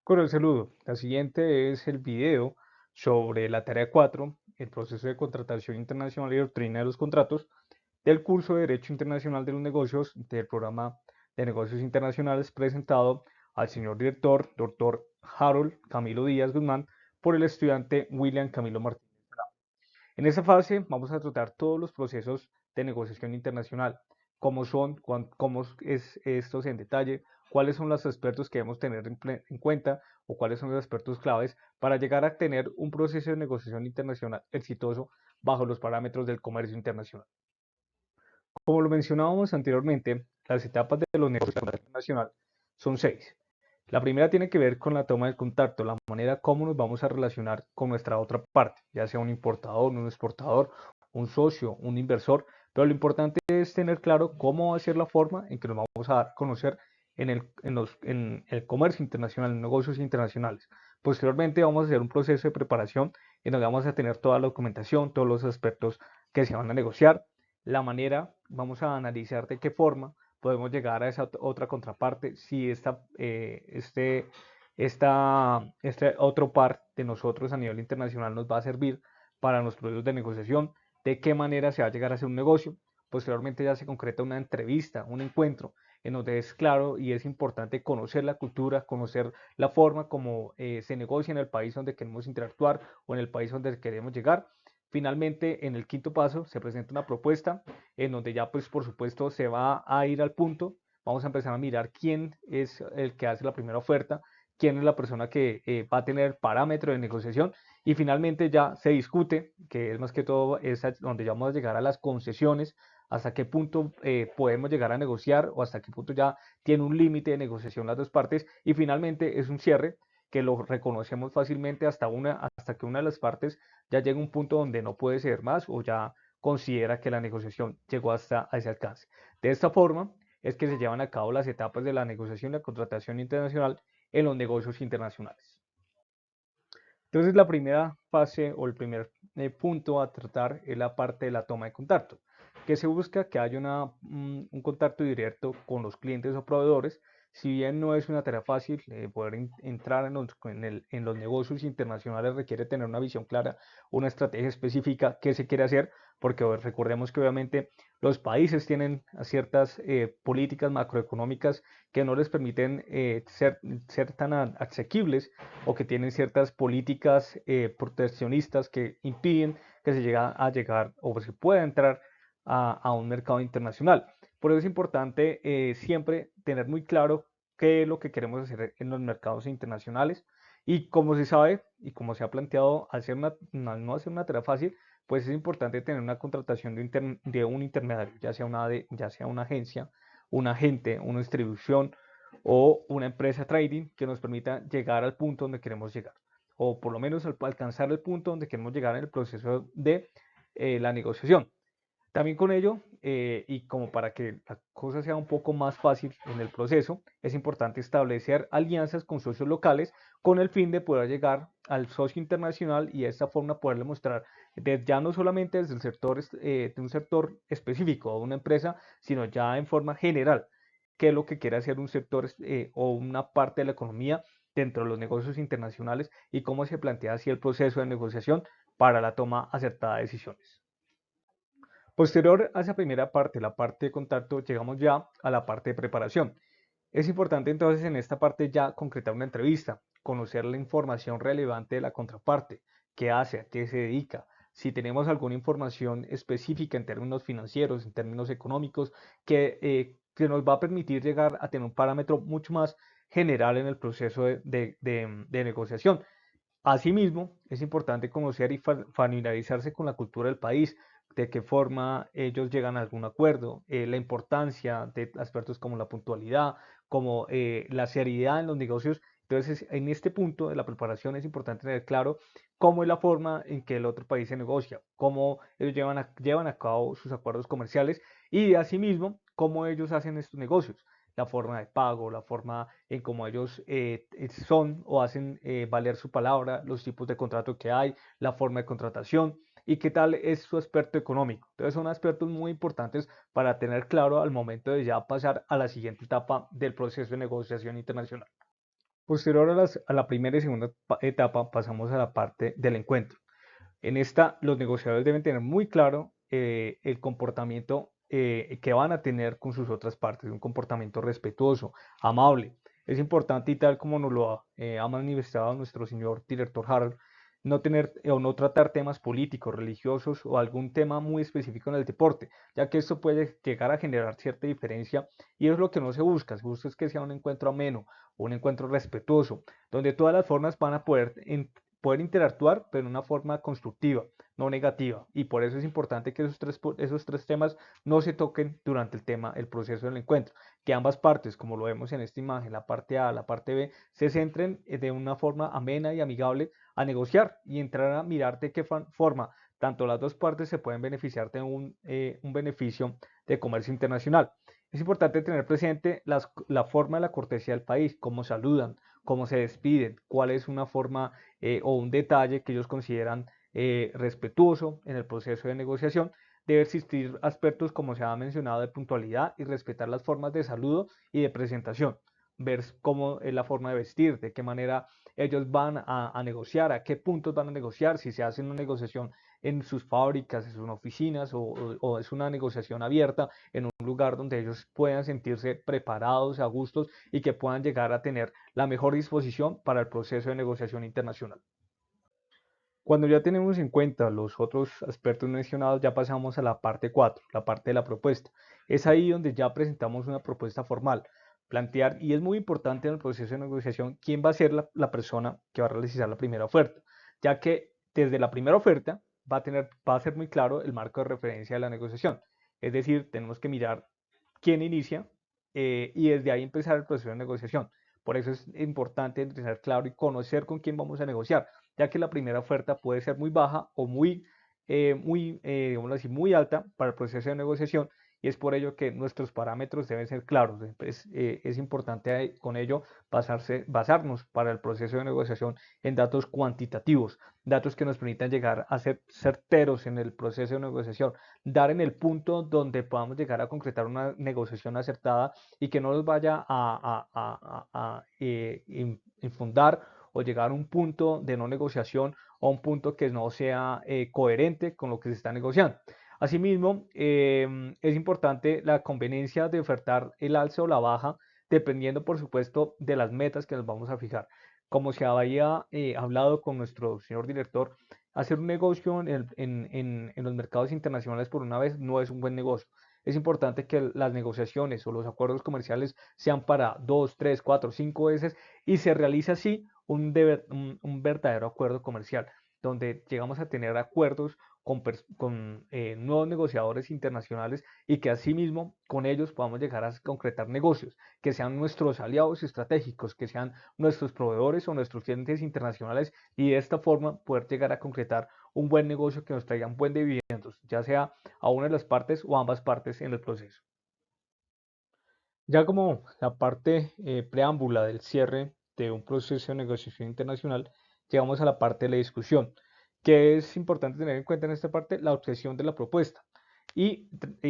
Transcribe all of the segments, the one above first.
Con el saludo. La siguiente es el video sobre la tarea 4, el proceso de contratación internacional y doctrina de los contratos, del curso de Derecho Internacional de los Negocios del programa de negocios internacionales presentado al señor director, doctor Harold Camilo Díaz Guzmán, por el estudiante William Camilo Martínez. En esta fase vamos a tratar todos los procesos de negociación internacional, cómo son, cómo es estos en detalle, cuáles son los aspectos que debemos tener en cuenta o cuáles son los aspectos claves para llegar a tener un proceso de negociación internacional exitoso bajo los parámetros del comercio internacional. Como lo mencionábamos anteriormente, las etapas de los negocios internacionales son 6. La primera tiene que ver con la toma de contacto, la manera como nos vamos a relacionar con nuestra otra parte, ya sea un importador, un exportador, un socio, un inversor, pero lo importante es tener claro cómo va a ser la forma en que nos vamos a dar a conocer en el comercio internacional, en negocios internacionales. Posteriormente vamos a hacer un proceso de preparación en donde vamos a tener toda la documentación, todos los aspectos que se van a negociar, la manera, vamos a analizar de qué forma podemos llegar a esa otra contraparte, si este otro par de nosotros a nivel internacional nos va a servir para los procesos de negociación, de qué manera se va a llegar a hacer un negocio. Posteriormente ya se concreta una entrevista, un encuentro, en donde es claro y es importante conocer la cultura, conocer la forma como se negocia en el país donde queremos interactuar o en el país donde queremos llegar. Finalmente, en el quinto paso se presenta una propuesta en donde ya pues por supuesto se va a ir al punto, vamos a empezar a mirar quién es el que hace la primera oferta, quién es la persona que va a tener el parámetro de negociación y finalmente ya se discute, que es más que todo es donde ya vamos a llegar a las concesiones, hasta qué punto podemos llegar a negociar o hasta qué punto ya tiene un límite de negociación las dos partes y finalmente es un cierre que lo reconocemos fácilmente hasta que una de las partes ya llega a un punto donde no puede ceder más o ya considera que la negociación llegó hasta ese alcance. De esta forma es que se llevan a cabo las etapas de la negociación y la contratación internacional en los negocios internacionales. Entonces, la primera fase o el primer punto a tratar es la parte de la toma de contacto, que se busca que haya un contacto directo con los clientes o proveedores. Si bien no es una tarea fácil, poder entrar en los negocios internacionales requiere tener una visión clara, una estrategia específica, qué se quiere hacer, porque recordemos que obviamente los países tienen ciertas políticas macroeconómicas que no les permiten ser tan asequibles o que tienen ciertas políticas proteccionistas que impiden que se llegue a llegar o se pueda entrar a un mercado internacional. Por eso es importante siempre tener muy claro qué es lo que queremos hacer en los mercados internacionales y como se sabe y como se ha planteado, al ser no hacer una tarea fácil, pues es importante tener una contratación de un intermediario, ya sea una agencia, un agente, una distribución o una empresa trading que nos permita llegar al punto donde queremos llegar, o por lo menos alcanzar el punto donde queremos llegar en el proceso de la negociación. También con ello, y como para que la cosa sea un poco más fácil en el proceso, es importante establecer alianzas con socios locales con el fin de poder llegar al socio internacional y de esta forma poderle mostrar ya no solamente desde el sector, de un sector específico o una empresa, sino ya en forma general, qué es lo que quiere hacer un sector o una parte de la economía dentro de los negocios internacionales y cómo se plantea así el proceso de negociación para la toma acertada de decisiones. Posterior a esa primera parte, la parte de contacto, llegamos ya a la parte de preparación. Es importante entonces en esta parte ya concretar una entrevista, conocer la información relevante de la contraparte, qué hace, a qué se dedica, si tenemos alguna información específica en términos financieros, en términos económicos, que nos va a permitir llegar a tener un parámetro mucho más general en el proceso de negociación. Asimismo, es importante conocer y familiarizarse con la cultura del país, de qué forma ellos llegan a algún acuerdo, la importancia de aspectos como la puntualidad, como la seriedad en los negocios. Entonces, en este punto de la preparación es importante tener claro cómo es la forma en que el otro país se negocia, cómo ellos llevan a cabo sus acuerdos comerciales y asimismo cómo ellos hacen estos negocios, la forma de pago, la forma en cómo ellos son o hacen valer su palabra, los tipos de contrato que hay, la forma de contratación y qué tal es su aspecto económico. Entonces son aspectos muy importantes para tener claro al momento de ya pasar a la siguiente etapa del proceso de negociación internacional. Posterior a la primera y segunda etapa, pasamos a la parte del encuentro. En esta, los negociadores deben tener muy claro el comportamiento que van a tener con sus otras partes, un comportamiento respetuoso, amable. Es importante, y tal como nos lo ha manifestado nuestro señor director Harold, no tener o no tratar temas políticos, religiosos o algún tema muy específico en el deporte, ya que esto puede llegar a generar cierta diferencia y es lo que no se busca es que sea un encuentro ameno, un encuentro respetuoso, donde todas las formas van a poder interactuar, pero de una forma constructiva, no negativa. Y por eso es importante que esos tres temas no se toquen durante el proceso del encuentro. Que ambas partes, como lo vemos en esta imagen, la parte A, la parte B, se centren de una forma amena y amigable a negociar y entrar a mirar de qué forma tanto las dos partes se pueden beneficiar de un beneficio de comercio internacional. Es importante tener presente la forma de la cortesía del país, cómo saludan, cómo se despiden, cuál es una forma o un detalle que ellos consideran respetuoso en el proceso de negociación. Debe existir aspectos, como se ha mencionado, de puntualidad y respetar las formas de saludo y de presentación. Ver cómo es la forma de vestir, de qué manera ellos van a negociar, a qué puntos van a negociar, si se hace una negociación en sus fábricas, en sus oficinas o es una negociación abierta en un lugar donde ellos puedan sentirse preparados, a gustos y que puedan llegar a tener la mejor disposición para el proceso de negociación internacional. Cuando ya tenemos en cuenta los otros aspectos mencionados, ya pasamos a la parte 4, la parte de la propuesta. Es ahí donde ya presentamos una propuesta formal, plantear, y es muy importante en el proceso de negociación, quién va a ser la persona que va a realizar la primera oferta, ya que desde la primera oferta va a ser muy claro el marco de referencia de la negociación. Es decir, tenemos que mirar quién inicia y desde ahí empezar el proceso de negociación. Por eso es importante tener claro y conocer con quién vamos a negociar, ya que la primera oferta puede ser muy baja o digámoslo así, muy alta para el proceso de negociación y es por ello que nuestros parámetros deben ser claros. Es importante con ello basarnos para el proceso de negociación en datos cuantitativos, datos que nos permitan llegar a ser certeros en el proceso de negociación, dar en el punto donde podamos llegar a concretar una negociación acertada y que no nos vaya a infundar o llegar a un punto de no negociación o a un punto que no sea coherente con lo que se está negociando. Asimismo, es importante la conveniencia de ofertar el alza o la baja, dependiendo, por supuesto, de las metas que nos vamos a fijar. Como se había hablado con nuestro señor director, hacer un negocio en los mercados internacionales por una vez no es un buen negocio. Es importante que las negociaciones o los acuerdos comerciales sean para 2, 3, 4, 5 veces y se realice así un verdadero acuerdo comercial, donde llegamos a tener acuerdos con nuevos negociadores internacionales y que asimismo con ellos podamos llegar a concretar negocios, que sean nuestros aliados estratégicos, que sean nuestros proveedores o nuestros clientes internacionales y de esta forma poder llegar a concretar un buen negocio que nos traiga un buen dividendos, ya sea a una de las partes o ambas partes en el proceso. Ya como la parte preámbula del cierre de un proceso de negociación internacional, llegamos a la parte de la discusión, que es importante tener en cuenta en esta parte la objeción de la propuesta y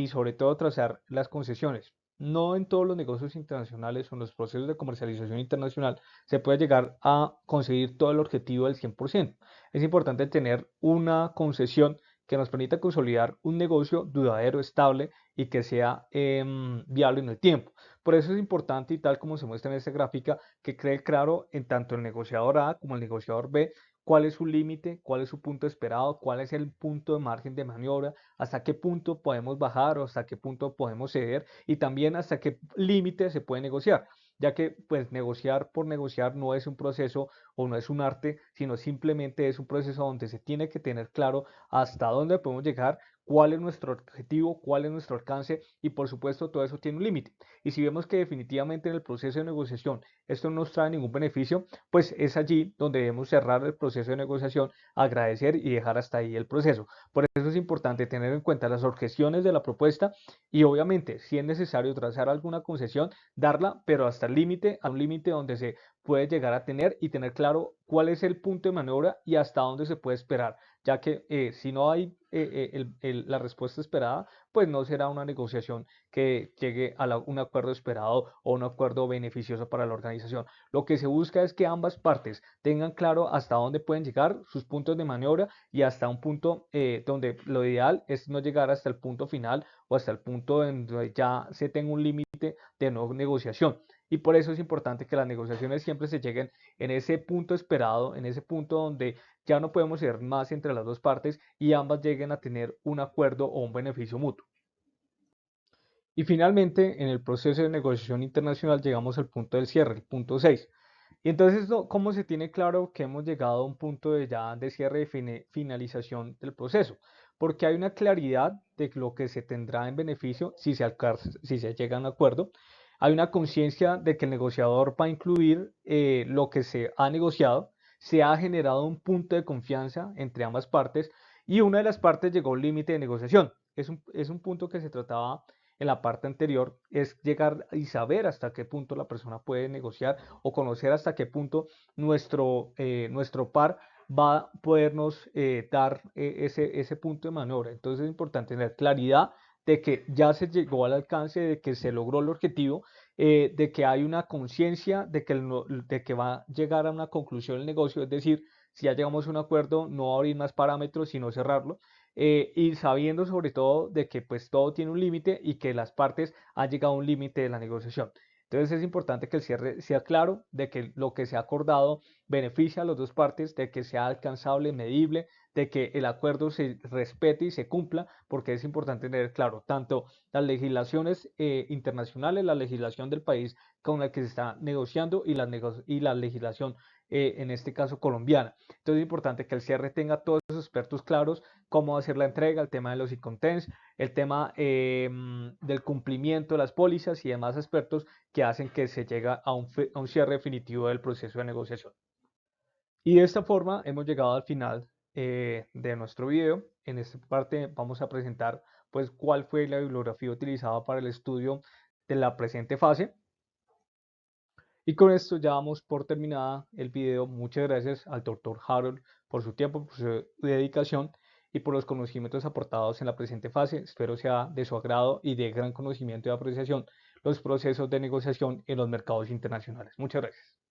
sobre todo trazar las concesiones. No en todos los negocios internacionales o en los procesos de comercialización internacional se puede llegar a conseguir todo el objetivo del 100%. Es importante tener una concesión que nos permita consolidar un negocio duradero, estable y que sea viable en el tiempo. Por eso es importante, y tal como se muestra en esta gráfica, que quede claro en tanto el negociador A como el negociador B cuál es su límite, cuál es su punto esperado, cuál es el punto de margen de maniobra, hasta qué punto podemos bajar o hasta qué punto podemos ceder y también hasta qué límite se puede negociar, ya que pues negociar por negociar no es un proceso o no es un arte, sino simplemente es un proceso donde se tiene que tener claro hasta dónde podemos llegar, cuál es nuestro objetivo, cuál es nuestro alcance y por supuesto todo eso tiene un límite. Y si vemos que definitivamente en el proceso de negociación esto no nos trae ningún beneficio, pues es allí donde debemos cerrar el proceso de negociación, agradecer y dejar hasta ahí el proceso. Por eso es importante tener en cuenta las objeciones de la propuesta y obviamente si es necesario trazar alguna concesión, darla, pero hasta el límite, a un límite donde se puede llegar a tener y tener claro cuál es el punto de maniobra y hasta dónde se puede esperar, ya que si no hay la respuesta esperada, pues no será una negociación que llegue a un acuerdo esperado o un acuerdo beneficioso para la organización. Lo que se busca es que ambas partes tengan claro hasta dónde pueden llegar, sus puntos de maniobra y hasta un punto donde lo ideal es no llegar hasta el punto final o hasta el punto en donde ya se tenga un límite de no negociación. Y por eso es importante que las negociaciones siempre se lleguen en ese punto esperado, en ese punto donde ya no podemos ser más entre las dos partes y ambas lleguen a tener un acuerdo o un beneficio mutuo. Y finalmente, en el proceso de negociación internacional llegamos al punto del cierre, el punto 6. Y entonces, ¿cómo se tiene claro que hemos llegado a un punto de ya de cierre y finalización del proceso? Porque hay una claridad de lo que se tendrá en beneficio si se llega a un acuerdo. Hay una conciencia de que el negociador va a incluir lo que se ha negociado. Se ha generado un punto de confianza entre ambas partes y una de las partes llegó a un límite de negociación. Es un punto que se trataba en la parte anterior, es llegar y saber hasta qué punto la persona puede negociar o conocer hasta qué punto nuestro par va a podernos dar ese punto de maniobra. Entonces es importante tener claridad de que ya se llegó al alcance, de que se logró el objetivo, de que hay una conciencia de que va a llegar a una conclusión el negocio, es decir, si ya llegamos a un acuerdo, no abrir más parámetros, sino cerrarlo, y sabiendo sobre todo de que pues todo tiene un límite y que las partes han llegado a un límite de la negociación. Entonces es importante que el cierre sea claro, de que lo que se ha acordado beneficia a las dos partes, de que sea alcanzable, medible, de que el acuerdo se respete y se cumpla, porque es importante tener claro tanto las legislaciones internacionales, la legislación del país con la que se está negociando y la legislación, en este caso colombiana. Entonces es importante que el cierre tenga todos esos expertos claros, cómo hacer la entrega, el tema de los incontents, el tema del cumplimiento de las pólizas y demás expertos que hacen que se llegue a un cierre definitivo del proceso de negociación. Y de esta forma hemos llegado al final de nuestro video. En esta parte vamos a presentar pues cuál fue la bibliografía utilizada para el estudio de la presente fase. Y con esto ya vamos por terminada el video. Muchas gracias al doctor Harold por su tiempo, por su dedicación y por los conocimientos aportados en la presente fase. Espero sea de su agrado y de gran conocimiento y apreciación los procesos de negociación en los mercados internacionales. Muchas gracias.